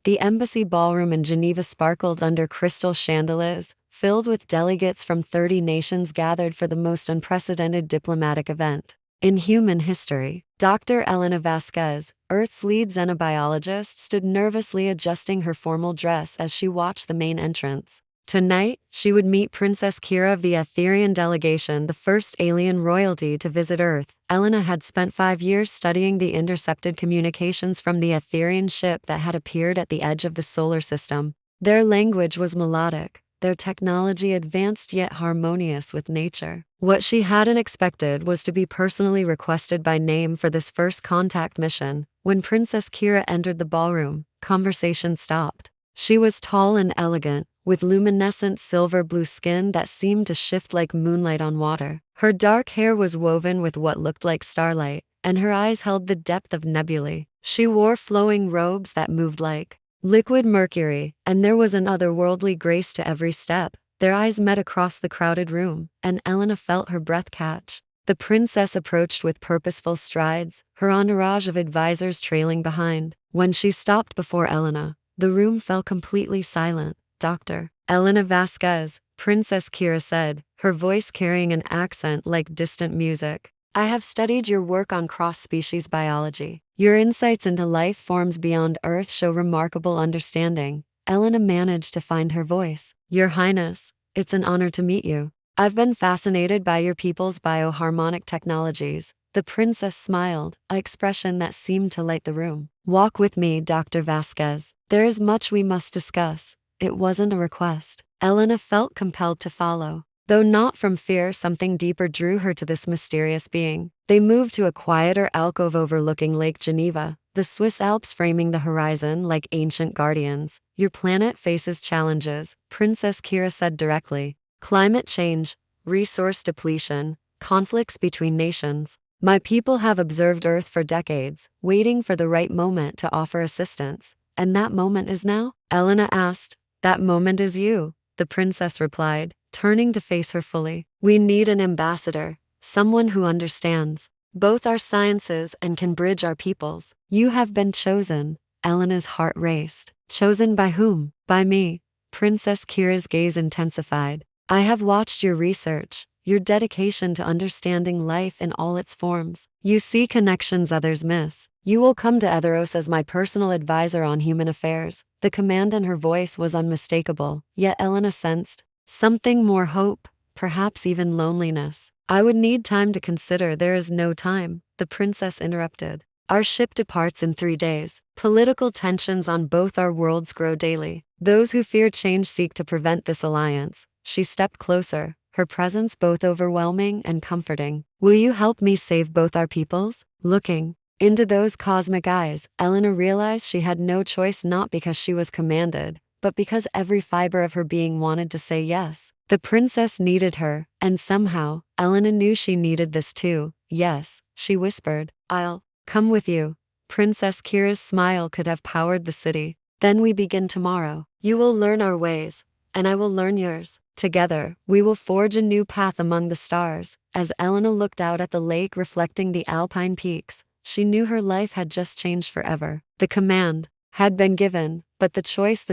The embassy ballroom in Geneva sparkled under crystal chandeliers, filled with delegates from 30 nations gathered for the most unprecedented diplomatic event in human history. Dr. Elena Vasquez, Earth's lead xenobiologist, stood nervously adjusting her formal dress as she watched the main entrance. Tonight, she would meet Princess Kira of the Aetherian delegation, the first alien royalty to visit Earth. Elena had spent 5 years studying the intercepted communications from the Aetherian ship that had appeared at the edge of the solar system. Their language was melodic, their technology advanced yet harmonious with nature. What she hadn't expected was to be personally requested by name for this first contact mission. When Princess Kira entered the ballroom, conversation stopped. She was tall and elegant, with luminescent silver-blue skin that seemed to shift like moonlight on water. Her dark hair was woven with what looked like starlight, and her eyes held the depth of nebulae. She wore flowing robes that moved like liquid mercury, and there was an otherworldly grace to every step. Their eyes met across the crowded room, and Elena felt her breath catch. The princess approached with purposeful strides, her entourage of advisors trailing behind. When she stopped before Elena, the room fell completely silent. Dr. Elena Vasquez, Princess Kira said, her voice carrying an accent like distant music. I have studied your work on cross-species biology. Your insights into life forms beyond Earth show remarkable understanding. Elena managed to find her voice. Your Highness, it's an honor to meet you. I've been fascinated by your people's bioharmonic technologies. The princess smiled, an expression that seemed to light the room. Walk with me, Dr. Vasquez. There is much we must discuss. It wasn't a request. Elena felt compelled to follow. Though not from fear, something deeper drew her to this mysterious being. They moved to a quieter alcove overlooking Lake Geneva, the Swiss Alps framing the horizon like ancient guardians. Your planet faces challenges, Princess Kira said directly. Climate change, resource depletion, conflicts between nations. My people have observed Earth for decades, waiting for the right moment to offer assistance. And that moment is now? Elena asked. That moment is you, the princess replied, turning to face her fully. We need an ambassador, someone who understands both our sciences and can bridge our peoples. You have been chosen. Elena's heart raced. Chosen by whom? By me. Princess Kira's gaze intensified. I have watched your research, your dedication to understanding life in all its forms. You see connections others miss. You will come to Etheros as my personal advisor on human affairs. The command in her voice was unmistakable, yet Elena sensed something more: hope, perhaps even loneliness. I would need time to consider. There is no time, the princess interrupted. Our ship departs in 3 days. Political tensions on both our worlds grow daily. Those who fear change seek to prevent this alliance. She stepped closer, her presence both overwhelming and comforting. Will you help me save both our peoples? Looking into those cosmic eyes, Elena realized she had no choice, not because she was commanded, but because every fiber of her being wanted to say yes. The princess needed her, and somehow, Elena knew she needed this too. Yes, she whispered. I'll come with you. Princess Kira's smile could have powered the city. Then we begin tomorrow. You will learn our ways, and I will learn yours. Together, we will forge a new path among the stars. As Elena looked out at the lake reflecting the alpine peaks, she knew her life had just changed forever. The command had been given, but the choice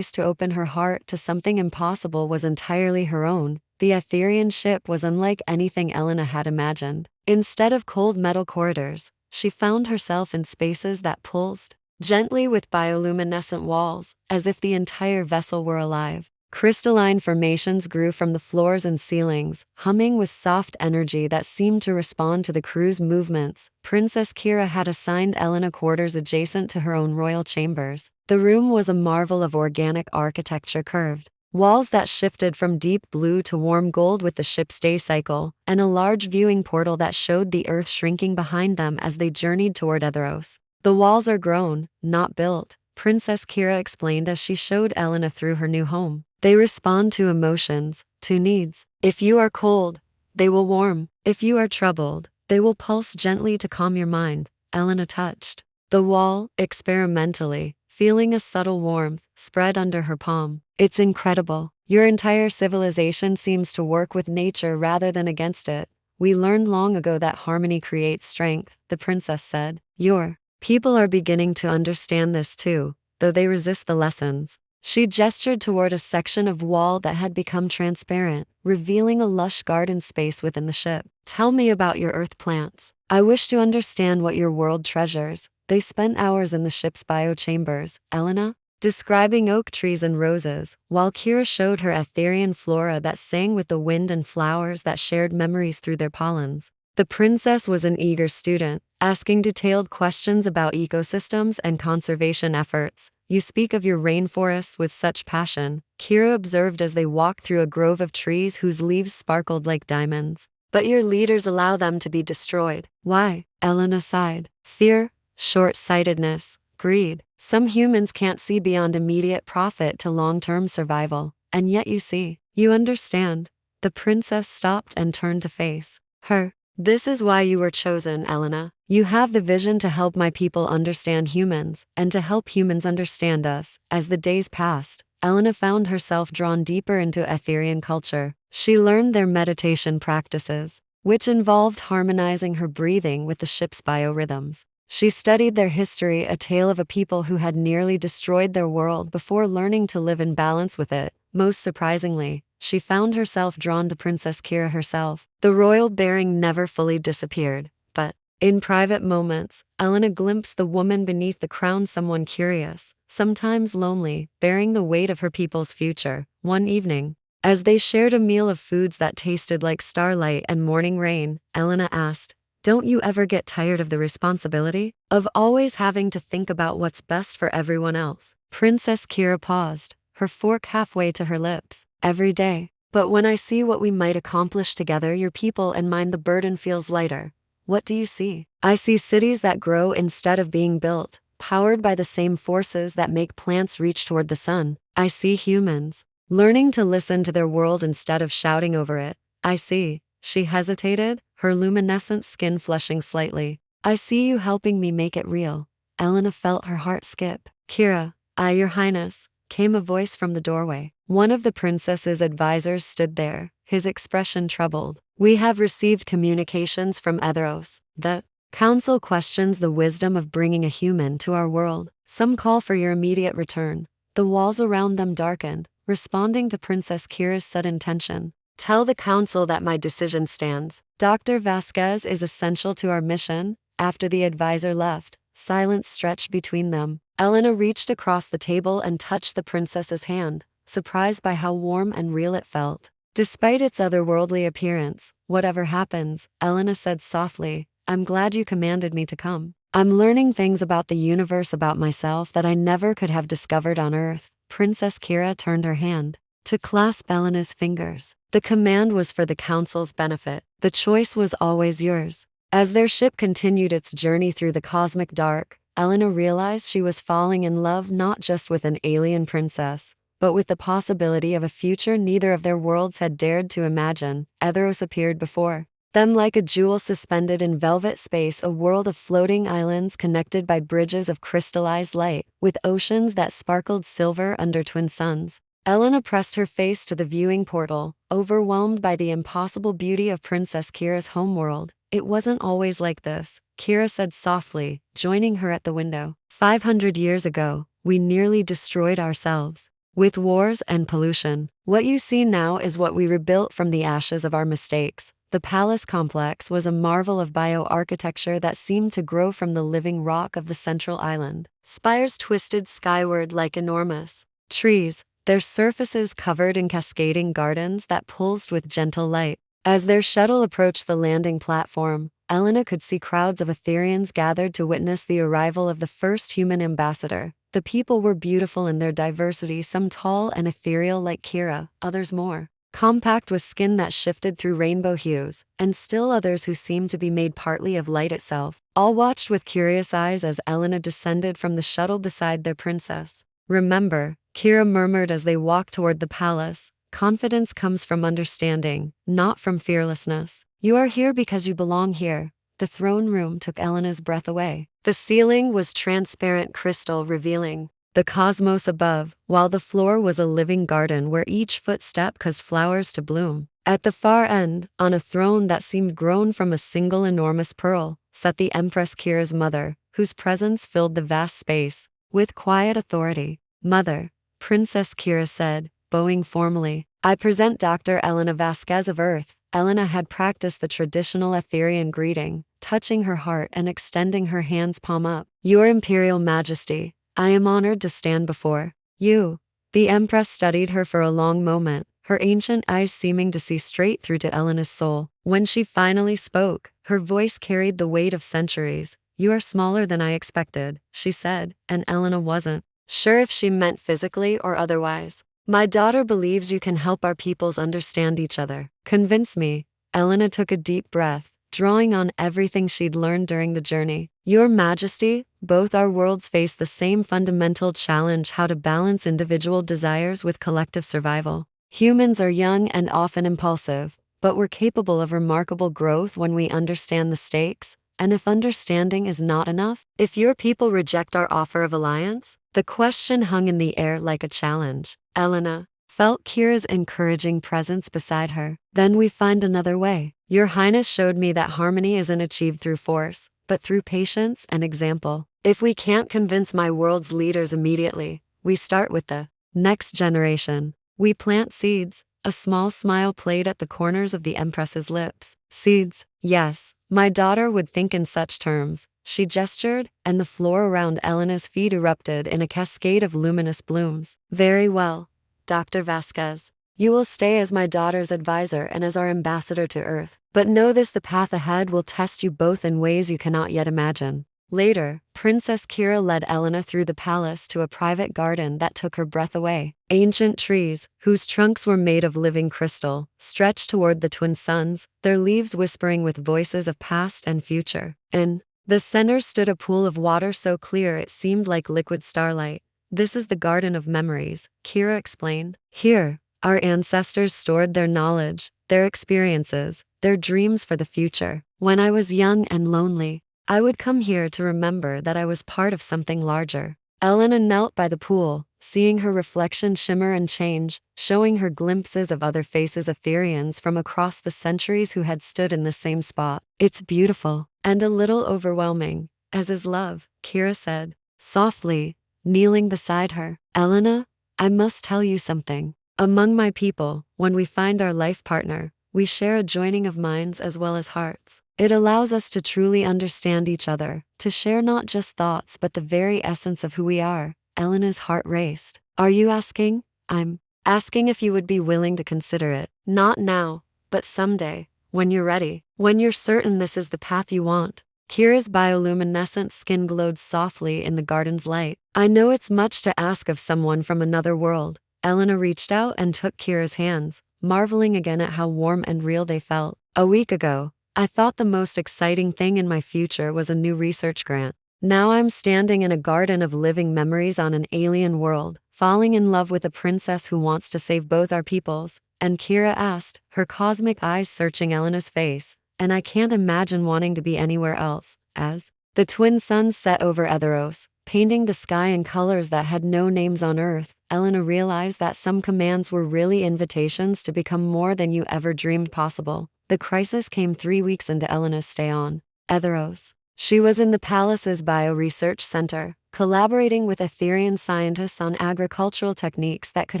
to open her heart to something impossible was entirely her own. The Aetherian ship was unlike anything Elena had imagined. Instead of cold metal corridors, she found herself in spaces that pulsed gently with bioluminescent walls, as if the entire vessel were alive. Crystalline formations grew from the floors and ceilings, humming with soft energy that seemed to respond to the crew's movements. Princess Kira had assigned Elena quarters adjacent to her own royal chambers. The room was a marvel of organic architecture, curved walls that shifted from deep blue to warm gold with the ship's day cycle, and a large viewing portal that showed the Earth shrinking behind them as they journeyed toward Etheros. The walls are grown, not built, Princess Kira explained as she showed Elena through her new home. They respond to emotions, to needs. If you are cold, they will warm. If you are troubled, they will pulse gently to calm your mind. Elena touched the wall, experimentally, feeling a subtle warmth spread under her palm. It's incredible. Your entire civilization seems to work with nature rather than against it. We learned long ago that harmony creates strength, the princess said. Your people are beginning to understand this too. though they resist the lessons. She gestured toward a section of wall that had become transparent, revealing a lush garden space within the ship. Tell me about your earth plants. I wish to understand what your world treasures. They spent hours in the ship's biochambers, Elena, describing oak trees and roses, while Kira showed her Aetherian flora that sang with the wind and flowers that shared memories through their pollens. The princess was an eager student, asking detailed questions about ecosystems and conservation efforts. You speak of your rainforests with such passion, Kira observed as they walked through a grove of trees whose leaves sparkled like diamonds. But your leaders allow them to be destroyed. Why? Elena sighed. Fear, short-sightedness, greed. Some humans can't see beyond immediate profit to long-term survival. And yet you see. You understand. The princess stopped and turned to face her. This is why you were chosen, Elena. You have the vision to help my people understand humans, and to help humans understand us. As the days passed, Elena found herself drawn deeper into Aetherian culture. She learned their meditation practices, which involved harmonizing her breathing with the ship's biorhythms. She studied their history, a tale of a people who had nearly destroyed their world before learning to live in balance with it. Most surprisingly, she found herself drawn to Princess Kira herself. The royal bearing never fully disappeared, but in private moments, Elena glimpsed the woman beneath the crown, someone curious, sometimes lonely, bearing the weight of her people's future. One evening, as they shared a meal of foods that tasted like starlight and morning rain, Elena asked, "Don't you ever get tired of the responsibility of always having to think about what's best for everyone else?" Princess Kira paused, her fork halfway to her lips. Every day. But when I see what we might accomplish together, your people and mine, the burden feels lighter. What do you see? I see cities that grow instead of being built, powered by the same forces that make plants reach toward the sun. I see humans learning to listen to their world instead of shouting over it. I see. She hesitated, her luminescent skin flushing slightly. I see you helping me make it real. Elena felt her heart skip. Kira, Your Highness, came a voice from the doorway. One of the princess's advisors stood there, his expression troubled. We have received communications from Etheros. The council questions the wisdom of bringing a human to our world. Some call for your immediate return. The walls around them darkened, responding to Princess Kira's sudden tension. Tell the council that my decision stands. Dr. Vasquez is essential to our mission. After the advisor left, silence stretched between them. Elena reached across the table and touched the princess's hand, surprised by how warm and real it felt. Despite its otherworldly appearance, whatever happens, Elena said softly, I'm glad you commanded me to come. I'm learning things about the universe, about myself, that I never could have discovered on Earth. Princess Kira turned her hand to clasp Elena's fingers. The command was for the council's benefit. The choice was always yours. As their ship continued its journey through the cosmic dark, Elena realized she was falling in love not just with an alien princess, but with the possibility of a future neither of their worlds had dared to imagine. Etheros appeared before them like a jewel suspended in velvet space, a world of floating islands connected by bridges of crystallized light, with oceans that sparkled silver under twin suns. Elena pressed her face to the viewing portal, overwhelmed by the impossible beauty of Princess Kira's homeworld. It wasn't always like this, Kira said softly, joining her at the window. 500 years ago, we nearly destroyed ourselves. With wars and pollution, what you see now is what we rebuilt from the ashes of our mistakes. The palace complex was a marvel of bioarchitecture that seemed to grow from the living rock of the central island. Spires twisted skyward like enormous trees, their surfaces covered in cascading gardens that pulsed with gentle light. As their shuttle approached the landing platform, Elena could see crowds of Aetherians gathered to witness the arrival of the first human ambassador. The people were beautiful in their diversity, some tall and ethereal like Kira, others more compact with skin that shifted through rainbow hues, and still others who seemed to be made partly of light itself. All watched with curious eyes as Elena descended from the shuttle beside their princess. Remember, Kira murmured as they walked toward the palace, confidence comes from understanding, not from fearlessness. You are here because you belong here. The throne room took Elena's breath away. The ceiling was transparent crystal, revealing the cosmos above, while the floor was a living garden where each footstep caused flowers to bloom. At the far end, on a throne that seemed grown from a single enormous pearl, sat the Empress Kira's mother, whose presence filled the vast space. With quiet authority. Mother, Princess Kira said, bowing formally. I present Dr. Elena Vasquez of Earth. Elena had practiced the traditional Etherian greeting, touching her heart and extending her hands palm up. Your Imperial Majesty, I am honored to stand before you. The Empress studied her for a long moment, her ancient eyes seeming to see straight through to Elena's soul. When she finally spoke, her voice carried the weight of centuries. You are smaller than I expected, she said, and Elena wasn't sure if she meant physically or otherwise. My daughter believes you can help our peoples understand each other. Convince me. Elena took a deep breath, drawing on everything she'd learned during the journey. Your Majesty, both our worlds face the same fundamental challenge: how to balance individual desires with collective survival. Humans are young and often impulsive, but we're capable of remarkable growth when we understand the stakes. And if understanding is not enough, if your people reject our offer of alliance? The question hung in the air like a challenge. Elena felt Kira's encouraging presence beside her. Then we find another way. Your Highness showed me that harmony isn't achieved through force, but through patience and example. If we can't convince my world's leaders immediately, we start with the next generation. We plant seeds. A small smile played at the corners of the Empress's lips. Seeds, yes, my daughter would think in such terms. She gestured, and the floor around Elena's feet erupted in a cascade of luminous blooms. Very well, Dr. Vasquez. You will stay as my daughter's advisor and as our ambassador to Earth. But know this: the path ahead will test you both in ways you cannot yet imagine. Later, Princess Kira led Elena through the palace to a private garden that took her breath away. Ancient trees, whose trunks were made of living crystal, stretched toward the twin suns, their leaves whispering with voices of past and future. In the center stood a pool of water so clear it seemed like liquid starlight. This is the Garden of Memories, Kira explained. Here, our ancestors stored their knowledge, their experiences, their dreams for the future. When I was young and lonely, I would come here to remember that I was part of something larger. Elena knelt by the pool, seeing her reflection shimmer and change, showing her glimpses of other faces, Etherians from across the centuries who had stood in the same spot. It's beautiful, and a little overwhelming, as is love, Kira said, softly, kneeling beside her. Elena, I must tell you something. Among my people, when we find our life partner, we share a joining of minds as well as hearts. It allows us to truly understand each other, to share not just thoughts but the very essence of who we are. Elena's heart raced. Are you asking? I'm asking if you would be willing to consider it. Not now, but someday, when you're ready, when you're certain this is the path you want. Kira's bioluminescent skin glowed softly in the garden's light. I know it's much to ask of someone from another world. Elena reached out and took Kira's hands, marveling again at how warm and real they felt. A week ago, I thought the most exciting thing in my future was a new research grant. Now I'm standing in a garden of living memories on an alien world, falling in love with a princess who wants to save both our peoples. And Kira asked, her cosmic eyes searching Elena's face, and I can't imagine wanting to be anywhere else. As the twin suns set over Etheros, painting the sky in colors that had no names on Earth, Elena realized that some commands were really invitations to become more than you ever dreamed possible. The crisis came 3 weeks into Elena's stay on Etheros. She was in the palace's bio-research center, collaborating with Etherian scientists on agricultural techniques that could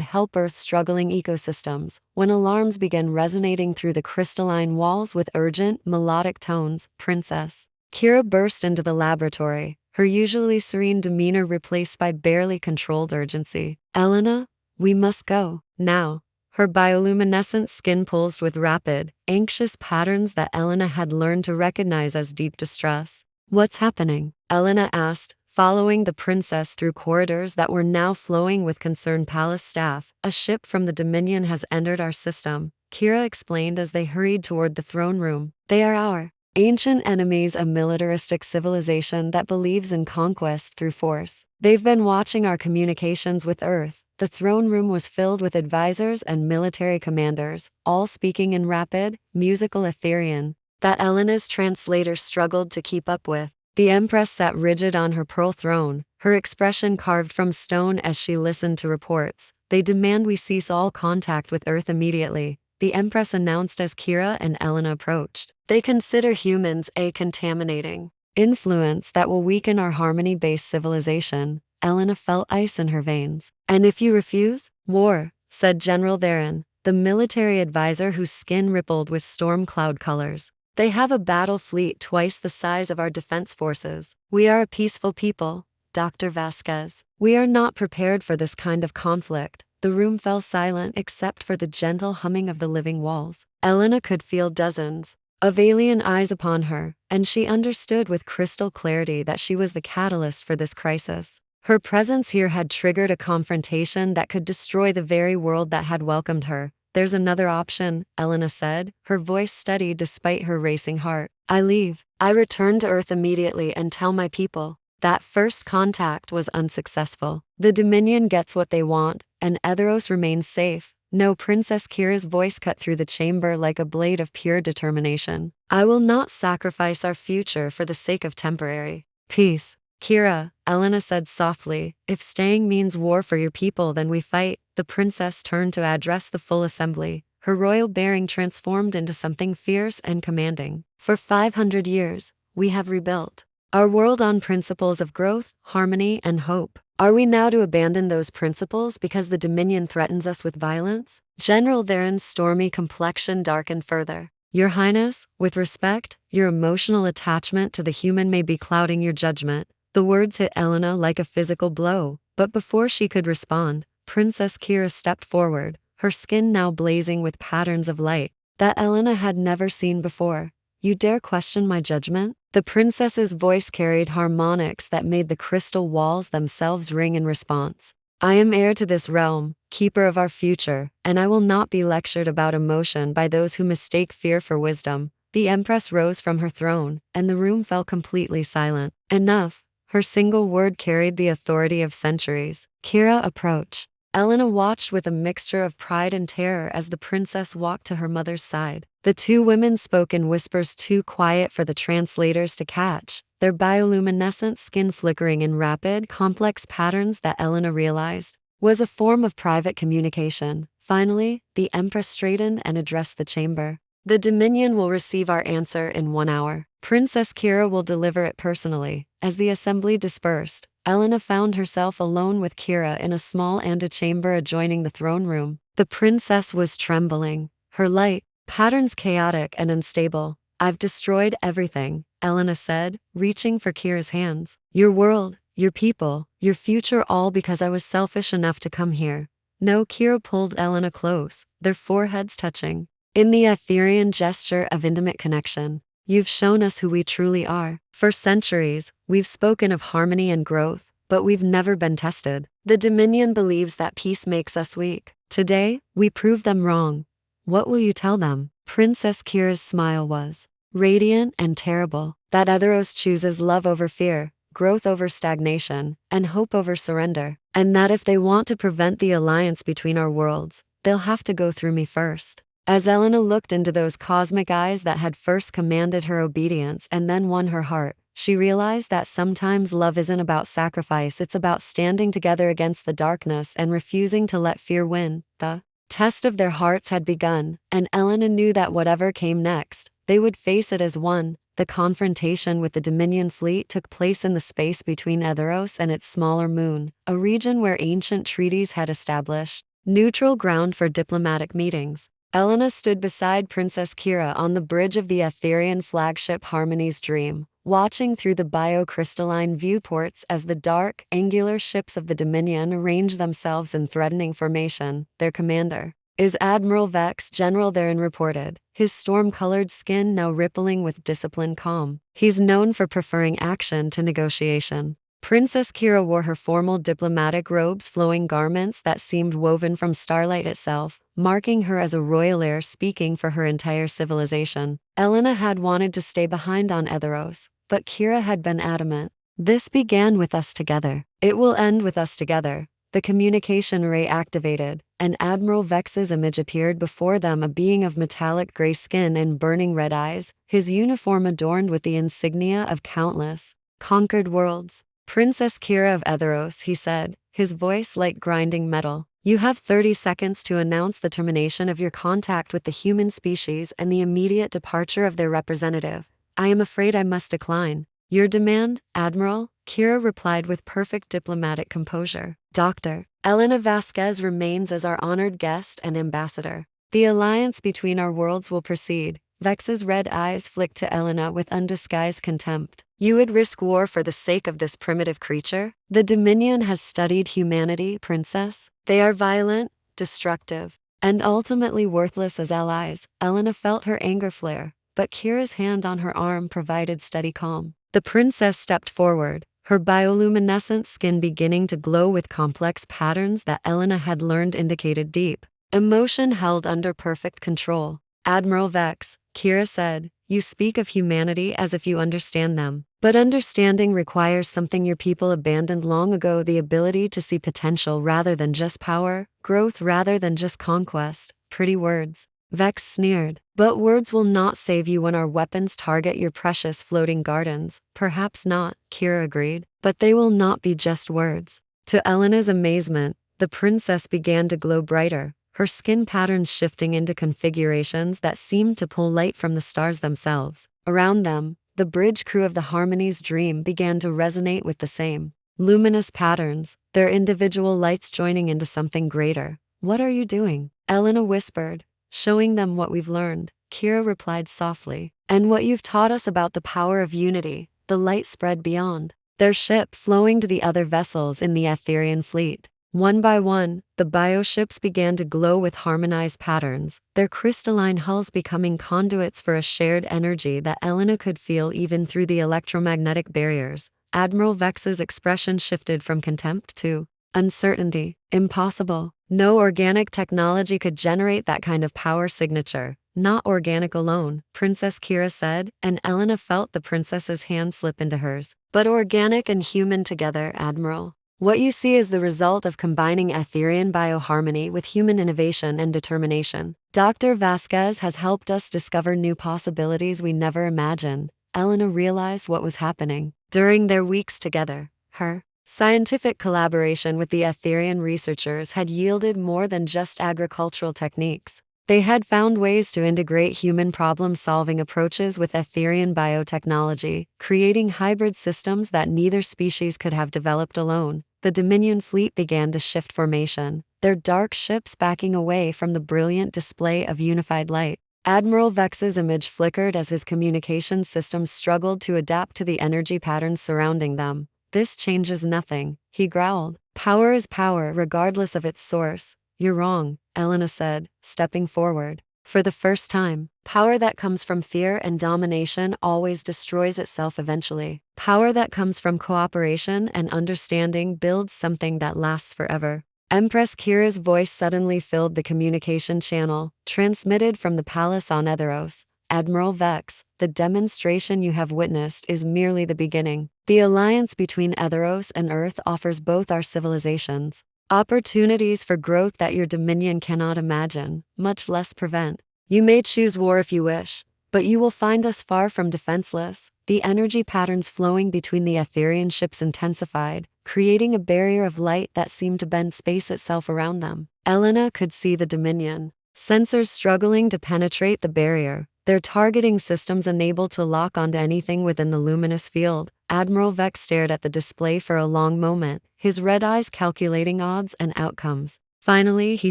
help Earth's struggling ecosystems, when alarms began resonating through the crystalline walls with urgent, melodic tones. Princess Kira burst into the laboratory, her usually serene demeanor replaced by barely controlled urgency. Elena, we must go, now. Her bioluminescent skin pulsed with rapid, anxious patterns that Elena had learned to recognize as deep distress. What's happening? Elena asked, following the princess through corridors that were now flowing with concerned palace staff. A ship from the Dominion has entered our system, Kira explained as they hurried toward the throne room. They are our ancient enemies, a militaristic civilization that believes in conquest through force. They've been watching our communications with Earth. The throne room was filled with advisors and military commanders, all speaking in rapid, musical Etherian that Elena's translator struggled to keep up with. The Empress sat rigid on her pearl throne, her expression carved from stone as she listened to reports. They demand we cease all contact with Earth immediately, the Empress announced as Kira and Elena approached. They consider humans a contaminating influence that will weaken our harmony-based civilization. Elena felt ice in her veins. "And if you refuse? War," said General Theron, the military advisor whose skin rippled with storm cloud colors. "They have a battle fleet twice the size of our defense forces. We are a peaceful people, Dr. Vasquez. We are not prepared for this kind of conflict." The room fell silent except for the gentle humming of the living walls. Elena could feel dozens of alien eyes upon her, and she understood with crystal clarity that she was the catalyst for this crisis. Her presence here had triggered a confrontation that could destroy the very world that had welcomed her. "There's another option," Elena said, her voice steady despite her racing heart. "I leave. I return to Earth immediately and tell my people." That first contact was unsuccessful. The Dominion gets what they want, and Etheros remains safe. "No," Princess Kira's voice cut through the chamber like a blade of pure determination. "I will not sacrifice our future for the sake of temporary peace." "Kira," Elena said softly, "if staying means war for your people, then we fight." The princess turned to address the full assembly, her royal bearing transformed into something fierce and commanding. "For 500 years, we have rebuilt our world on principles of growth, harmony, and hope. Are we now to abandon those principles because the Dominion threatens us with violence?" General Theron's stormy complexion darkened further. "Your Highness, with respect, your emotional attachment to the human may be clouding your judgment." The words hit Elena like a physical blow, but before she could respond, Princess Kira stepped forward, her skin now blazing with patterns of light that Elena had never seen before. "You dare question my judgment?" The princess's voice carried harmonics that made the crystal walls themselves ring in response. "I am heir to this realm, keeper of our future, and I will not be lectured about emotion by those who mistake fear for wisdom." The Empress rose from her throne, and the room fell completely silent. "Enough." Her single word carried the authority of centuries. "Kira, approach." Elena watched with a mixture of pride and terror as the princess walked to her mother's side. The two women spoke in whispers too quiet for the translators to catch, their bioluminescent skin flickering in rapid, complex patterns that Elena realized was a form of private communication. Finally, the Empress straightened and addressed the chamber. "The Dominion will receive our answer in 1 hour. Princess Kira will deliver it personally." As the assembly dispersed, Elena found herself alone with Kira in a small antechamber adjoining the throne room. The princess was trembling, her light patterns chaotic and unstable. "I've destroyed everything," Elena said, reaching for Kira's hands. "Your world, your people, your future, all because I was selfish enough to come here." "No," Kira pulled Elena close, their foreheads touching. In the Aetherian gesture of intimate connection, "You've shown us who we truly are. For centuries, we've spoken of harmony and growth, but we've never been tested. The Dominion believes that peace makes us weak. Today, we prove them wrong. What will you tell them?" Princess Kira's smile was radiant and terrible. "That Etheros chooses love over fear, growth over stagnation, and hope over surrender. And that if they want to prevent the alliance between our worlds, they'll have to go through me first." As Elena looked into those cosmic eyes that had first commanded her obedience and then won her heart, she realized that sometimes love isn't about sacrifice, it's about standing together against the darkness and refusing to let fear win. The test of their hearts had begun, and Elena knew that whatever came next, they would face it as one. The confrontation with the Dominion fleet took place in the space between Etheros and its smaller moon, a region where ancient treaties had established neutral ground for diplomatic meetings. Elena stood beside Princess Kira on the bridge of the Aetherian flagship Harmony's Dream, watching through the biocrystalline viewports as the dark, angular ships of the Dominion arranged themselves in threatening formation. "Their commander is Admiral Vex," General Theron reported, his storm-colored skin now rippling with disciplined calm. "He's known for preferring action to negotiation." Princess Kira wore her formal diplomatic robes, flowing garments that seemed woven from starlight itself, marking her as a royal heir speaking for her entire civilization. Elena had wanted to stay behind on Etheros, but Kira had been adamant. "This began with us together. It will end with us together." The communication ray activated, and Admiral Vex's image appeared before them, a being of metallic gray skin and burning red eyes, his uniform adorned with the insignia of countless conquered worlds. "Princess Kira of Etheros," he said, his voice like grinding metal. "You have 30 seconds to announce the termination of your contact with the human species and the immediate departure of their representative." "I am afraid I must decline." Your demand, Admiral? Kira replied with perfect diplomatic composure. Dr. Elena Vasquez remains as our honored guest and ambassador. The alliance between our worlds will proceed. Vex's red eyes flicked to Elena with undisguised contempt. You would risk war for the sake of this primitive creature? The Dominion has studied humanity, Princess. They are violent, destructive, and ultimately worthless as allies. Elena felt her anger flare, but Kira's hand on her arm provided steady calm. The princess stepped forward, her bioluminescent skin beginning to glow with complex patterns that Elena had learned indicated deep emotion held under perfect control. Admiral Vex, Kira said, you speak of humanity as if you understand them. But understanding requires something your people abandoned long ago, the ability to see potential rather than just power, growth rather than just conquest. Pretty words. Vex sneered. But words will not save you when our weapons target your precious floating gardens. Perhaps not, Kira agreed. But they will not be just words. To Elena's amazement, the princess began to glow brighter, her skin patterns shifting into configurations that seemed to pull light from the stars themselves. Around them, the bridge crew of the Harmony's dream began to resonate with the same luminous patterns, their individual lights joining into something greater. What are you doing? Elena whispered. Showing them what we've learned, Kira replied softly. And what you've taught us about the power of unity. The light spread beyond their ship, flowing to the other vessels in the Aetherian fleet. One by one, the bioships began to glow with harmonized patterns, their crystalline hulls becoming conduits for a shared energy that Elena could feel even through the electromagnetic barriers. Admiral Vex's expression shifted from contempt to uncertainty. Impossible. No organic technology could generate that kind of power signature. Not organic alone, Princess Kira said, and Elena felt the princess's hand slip into hers. But organic and human together, Admiral. What you see is the result of combining Aetherian bioharmony with human innovation and determination. Dr. Vasquez has helped us discover new possibilities we never imagined. Elena realized what was happening. During their weeks together, her scientific collaboration with the Aetherian researchers had yielded more than just agricultural techniques. They had found ways to integrate human problem-solving approaches with Aetherian biotechnology, creating hybrid systems that neither species could have developed alone. The Dominion fleet began to shift formation, their dark ships backing away from the brilliant display of unified light. Admiral Vex's image flickered as his communication systems struggled to adapt to the energy patterns surrounding them. This changes nothing, he growled. Power is power regardless of its source. You're wrong, Elena said, stepping forward. For the first time, power that comes from fear and domination always destroys itself eventually. Power that comes from cooperation and understanding builds something that lasts forever. Empress Kira's voice suddenly filled the communication channel, transmitted from the palace on Etheros. Admiral Vex, the demonstration you have witnessed is merely the beginning. The alliance between Etheros and Earth offers both our civilizations opportunities for growth that your dominion cannot imagine, much less prevent. You may choose war if you wish, but you will find us far from defenseless. The energy patterns flowing between the Aetherian ships intensified, creating a barrier of light that seemed to bend space itself around them. Elena could see the Dominion sensors struggling to penetrate the barrier, their targeting systems unable to lock onto anything within the luminous field. Admiral Vex stared at the display for a long moment, his red eyes calculating odds and outcomes. Finally, he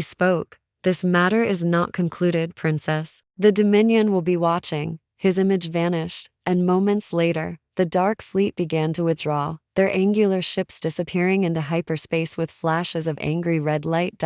spoke. This matter is not concluded, Princess. The Dominion will be watching. His image vanished, and moments later, the dark fleet began to withdraw, their angular ships disappearing into hyperspace with flashes of angry red light.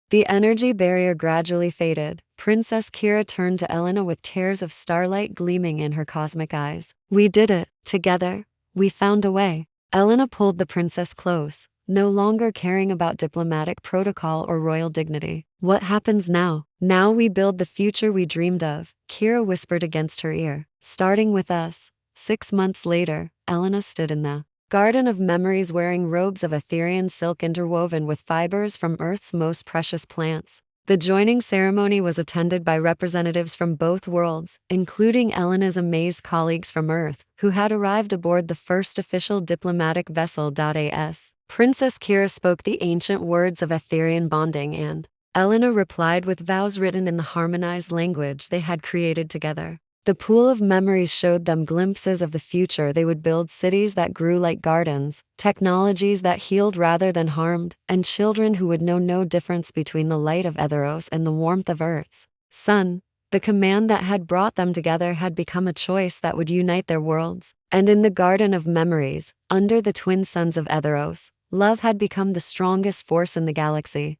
The energy barrier gradually faded. Princess Kira turned to Elena with tears of starlight gleaming in her cosmic eyes. We did it. Together, we found a way. Elena pulled the princess close, no longer caring about diplomatic protocol or royal dignity. What happens now? Now we build the future we dreamed of, Kira whispered against her ear. Starting with us. 6 months later, Elena stood in the garden of memories wearing robes of Aetherian silk interwoven with fibers from Earth's most precious plants. The joining ceremony was attended by representatives from both worlds, including Elena's amazed colleagues from Earth, who had arrived aboard the first official diplomatic vessel. As Princess Kira spoke the ancient words of Aetherian bonding, and Elena replied with vows written in the harmonized language they had created together. The pool of memories showed them glimpses of the future. They would build cities that grew like gardens, technologies that healed rather than harmed, and children who would know no difference between the light of Etheros and the warmth of Earth's sun. The command that had brought them together had become a choice that would unite their worlds. And in the Garden of Memories, under the twin suns of Etheros, love had become the strongest force in the galaxy.